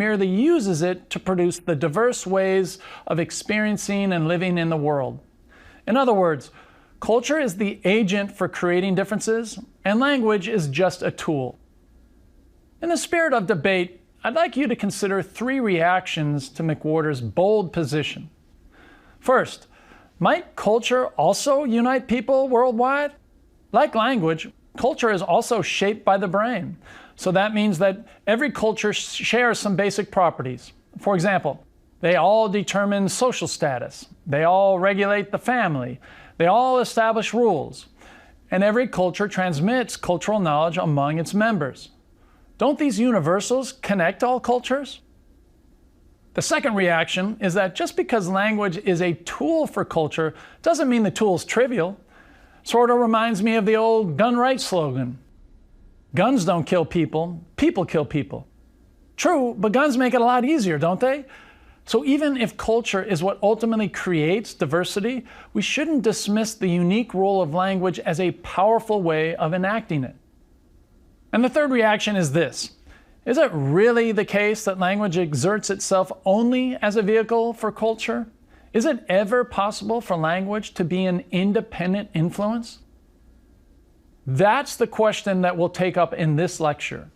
merely uses it to produce the diverse ways of experiencing and living in the world. In other words, culture is the agent for creating differences, and language is just a tool. In the spirit of debate, I'd like you to consider 3 reactions to McWhorter's bold position. First, might culture also unite people worldwide? Like language, culture is also shaped by the brain. So that means that every culture shares some basic properties. For example, they all determine social status. They all regulate the family. They all establish rules. And every culture transmits cultural knowledge among its members. Don't these universals connect all cultures? The second reaction is that just because language is a tool for culture doesn't mean the tool's trivial. Sort of reminds me of the old gun rights slogan. Guns don't kill people, people kill people. True, but guns make it a lot easier, don't they? So even if culture is what ultimately creates diversity, we shouldn't dismiss the unique role of language as a powerful way of enacting it. And the third reaction is this. Is it really the case that language exerts itself only as a vehicle for culture? Is it ever possible for language to be an independent influence? That's the question that we'll take up in this lecture.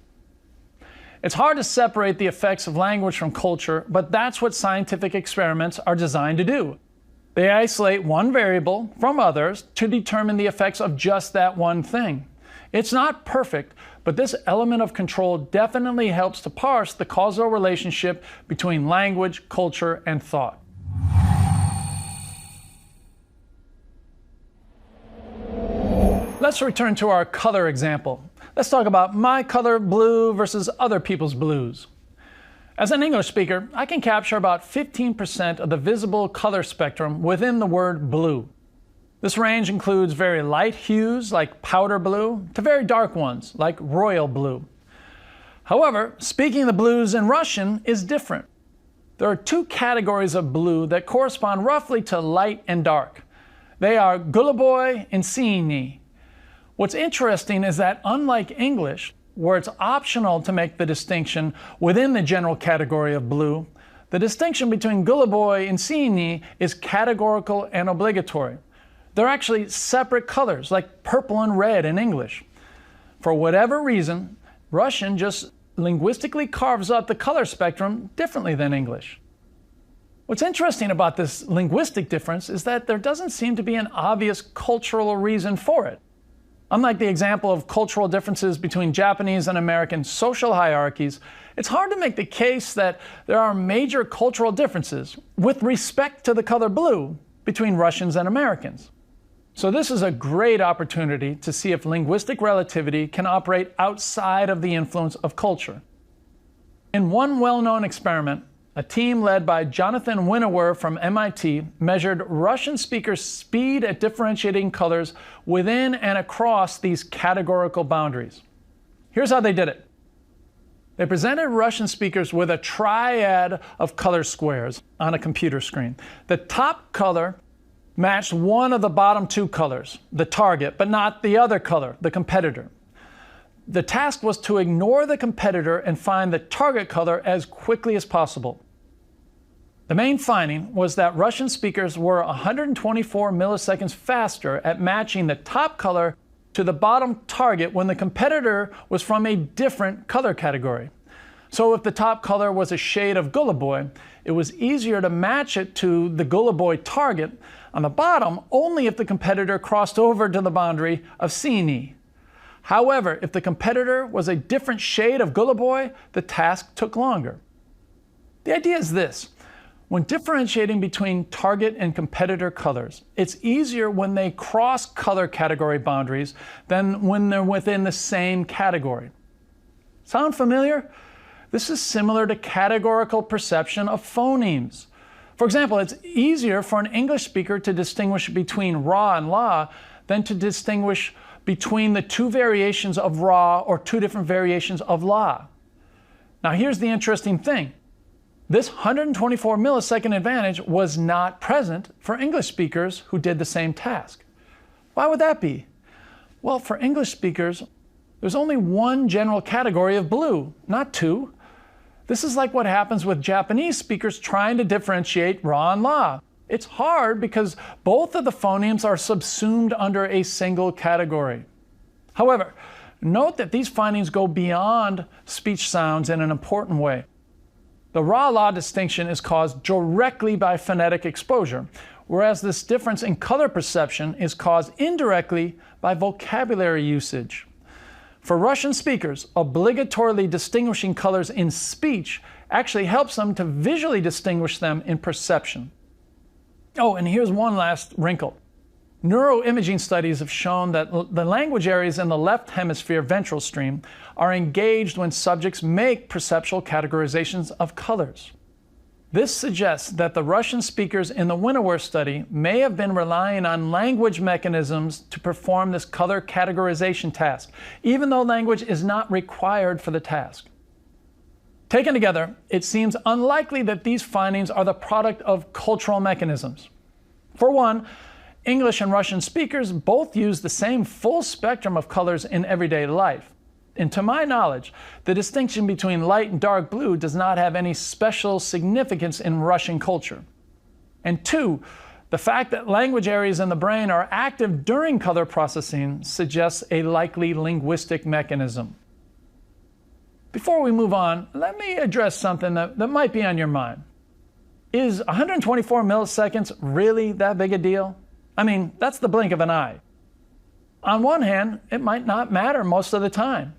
It's hard to separate the effects of language from culture, but that's what scientific experiments are designed to do. They isolate one variable from others to determine the effects of just that one thing. It's not perfect, but this element of control definitely helps to parse the causal relationship between language, culture, and thought. Let's return to our color example. Let's talk about my color blue versus other people's blues. As an English speaker, I can capture about 15% of the visible color spectrum within the word blue. This range includes very light hues like powder blue to very dark ones like royal blue. However, speaking the blues in Russian is different. There are 2 categories of blue that correspond roughly to light and dark. They are goluboy and siniy. What's interesting is that unlike English, where it's optional to make the distinction within the general category of blue, the distinction between goluboy and siniy is categorical and obligatory. They're actually separate colors, like purple and red in English. For whatever reason, Russian just linguistically carves up the color spectrum differently than English. What's interesting about this linguistic difference is that there doesn't seem to be an obvious cultural reason for it. Unlike the example of cultural differences between Japanese and American social hierarchies, it's hard to make the case that there are major cultural differences with respect to the color blue between Russians and Americans. So this is a great opportunity to see if linguistic relativity can operate outside of the influence of culture. In one well-known experiment, a team led by Jonathan Winower from MIT measured Russian speakers' speed at differentiating colors within and across these categorical boundaries. Here's how they did it. They presented Russian speakers with a triad of color squares on a computer screen. The top color matched one of the bottom 2 colors, the target, but not the other color, the competitor. The task was to ignore the competitor and find the target color as quickly as possible. The main finding was that Russian speakers were 124 milliseconds faster at matching the top color to the bottom target when the competitor was from a different color category. So if the top color was a shade of goluboy, it was easier to match it to the goluboy target on the bottom only if the competitor crossed over to the boundary of siniy. However, if the competitor was a different shade of goluboy, the task took longer. The idea is this. When differentiating between target and competitor colors, it's easier when they cross color category boundaries than when they're within the same category. Sound familiar? This is similar to categorical perception of phonemes. For example, it's easier for an English speaker to distinguish between ra and la than to distinguish between the 2 variations of ra or 2 different variations of la. Now here's the interesting thing. This 124 millisecond advantage was not present for English speakers who did the same task. Why would that be? Well, for English speakers, there's only one general category of blue, not 2. This is like what happens with Japanese speakers trying to differentiate ra and la. It's hard because both of the phonemes are subsumed under a single category. However, note that these findings go beyond speech sounds in an important way. The ra-la distinction is caused directly by phonetic exposure, whereas this difference in color perception is caused indirectly by vocabulary usage. For Russian speakers, obligatorily distinguishing colors in speech actually helps them to visually distinguish them in perception. Oh, and here's one last wrinkle. Neuroimaging studies have shown that the language areas in the left hemisphere ventral stream are engaged when subjects make perceptual categorizations of colors. This suggests that the Russian speakers in the Winterworth study may have been relying on language mechanisms to perform this color categorization task, even though language is not required for the task. Taken together, it seems unlikely that these findings are the product of cultural mechanisms. For one, English and Russian speakers both use the same full spectrum of colors in everyday life. And to my knowledge, the distinction between light and dark blue does not have any special significance in Russian culture. And two, the fact that language areas in the brain are active during color processing suggests a likely linguistic mechanism. Before we move on, let me address something that might be on your mind. Is 124 milliseconds really that big a deal? I mean, that's the blink of an eye. On one hand, it might not matter most of the time.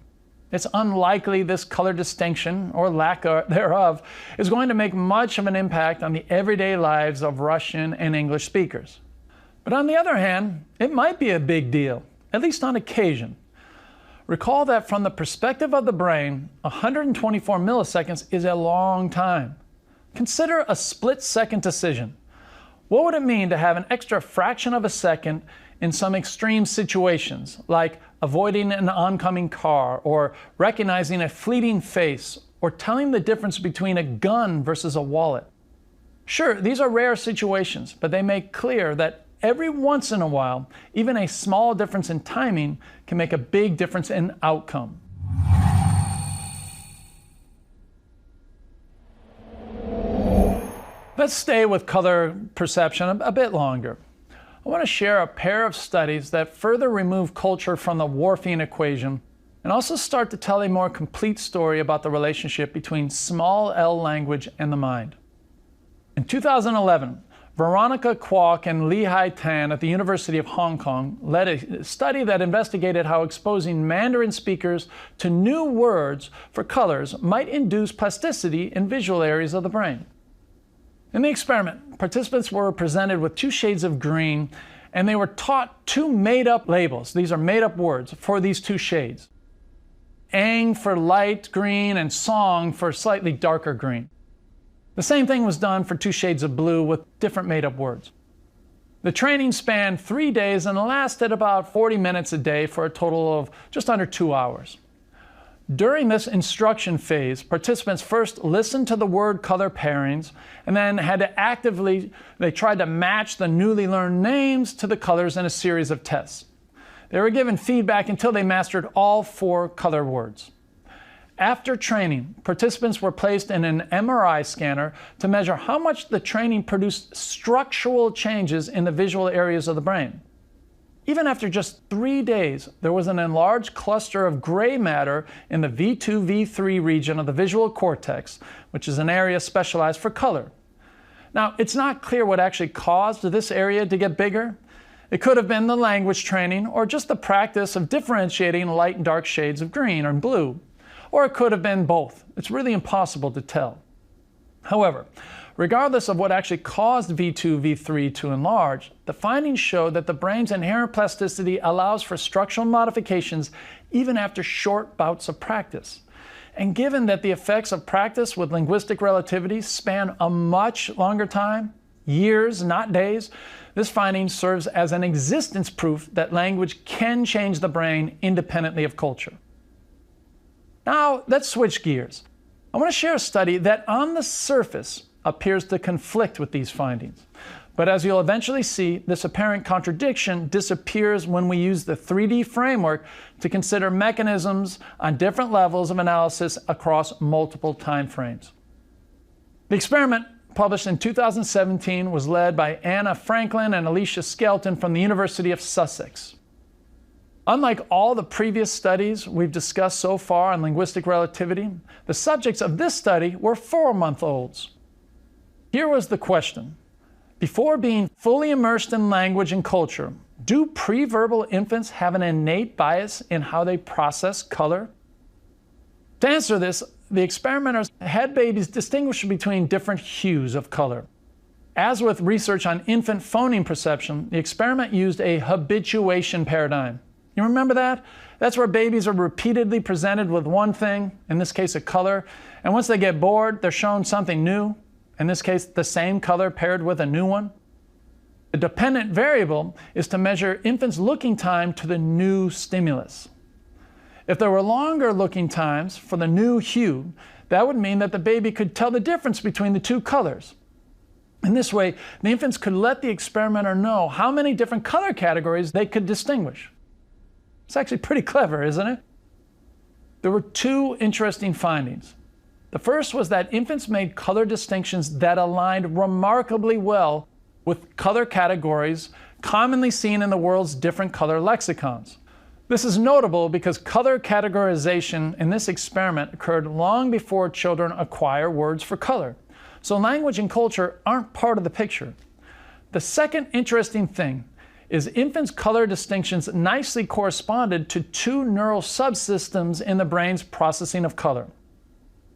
It's unlikely this color distinction, or lack thereof, is going to make much of an impact on the everyday lives of Russian and English speakers. But on the other hand, it might be a big deal, at least on occasion. Recall that from the perspective of the brain, 124 milliseconds is a long time. Consider a split-second decision. What would it mean to have an extra fraction of a second in some extreme situations, like avoiding an oncoming car, or recognizing a fleeting face, or telling the difference between a gun versus a wallet? Sure, these are rare situations, but they make clear that every once in a while, even a small difference in timing can make a big difference in outcome. Let's stay with color perception a bit longer. I want to share a pair of studies that further remove culture from the Whorfian equation and also start to tell a more complete story about the relationship between small L language and the mind. In 2011, Veronica Kwok and Lehigh Tan at the University of Hong Kong led a study that investigated how exposing Mandarin speakers to new words for colors might induce plasticity in visual areas of the brain. In the experiment, participants were presented with 2 shades of green, and they were taught 2 made-up labels. These are made-up words for these 2 shades. Ang for light green and song for slightly darker green. The same thing was done for 2 shades of blue with different made-up words. The training spanned 3 days and lasted about 40 minutes a day for a total of just under 2 hours. During this instruction phase, participants first listened to the word color pairings and then they tried to match the newly learned names to the colors in a series of tests. They were given feedback until they mastered all 4 color words. After training, participants were placed in an MRI scanner to measure how much the training produced structural changes in the visual areas of the brain. Even after just 3 days, there was an enlarged cluster of gray matter in the V2, V3 region of the visual cortex, which is an area specialized for color. Now, it's not clear what actually caused this area to get bigger. It could have been the language training or just the practice of differentiating light and dark shades of green or blue. Or it could have been both. It's really impossible to tell. However, regardless of what actually caused V2, V3 to enlarge, the findings show that the brain's inherent plasticity allows for structural modifications even after short bouts of practice. And given that the effects of practice with linguistic relativity span a much longer time, years, not days, this finding serves as an existence proof that language can change the brain independently of culture. Now, let's switch gears. I want to share a study that on the surface appears to conflict with these findings. But as you'll eventually see, this apparent contradiction disappears when we use the 3D framework to consider mechanisms on different levels of analysis across multiple time frames. The experiment, published in 2017, was led by Anna Franklin and Alicia Skelton from the University of Sussex. Unlike all the previous studies we've discussed so far on linguistic relativity, the subjects of this study were 4-month-olds. Here was the question. Before being fully immersed in language and culture, do preverbal infants have an innate bias in how they process color? To answer this, the experimenters had babies distinguish between different hues of color. As with research on infant phoneme perception, the experiment used a habituation paradigm. You remember that? That's where babies are repeatedly presented with one thing, in this case a color, and once they get bored, they're shown something new, in this case the same color paired with a new one. The dependent variable is to measure infants' looking time to the new stimulus. If there were longer looking times for the new hue, that would mean that the baby could tell the difference between the two colors. In this way, the infants could let the experimenter know how many different color categories they could distinguish. It's actually pretty clever, isn't it? There were two interesting findings. The first was that infants made color distinctions that aligned remarkably well with color categories commonly seen in the world's different color lexicons. This is notable because color categorization in this experiment occurred long before children acquire words for color. So language and culture aren't part of the picture. The second interesting thing is infants' color distinctions nicely corresponded to two neural subsystems in the brain's processing of color.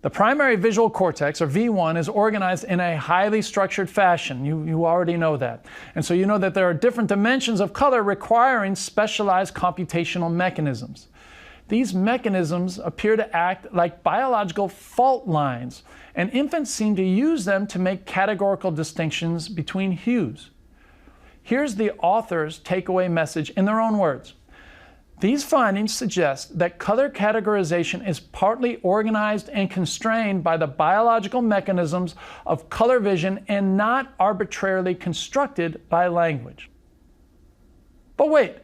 The primary visual cortex, or V1, is organized in a highly structured fashion. You already know that. And so you know that there are different dimensions of color requiring specialized computational mechanisms. These mechanisms appear to act like biological fault lines, and infants seem to use them to make categorical distinctions between hues. Here's the author's takeaway message in their own words. These findings suggest that color categorization is partly organized and constrained by the biological mechanisms of color vision and not arbitrarily constructed by language. But wait,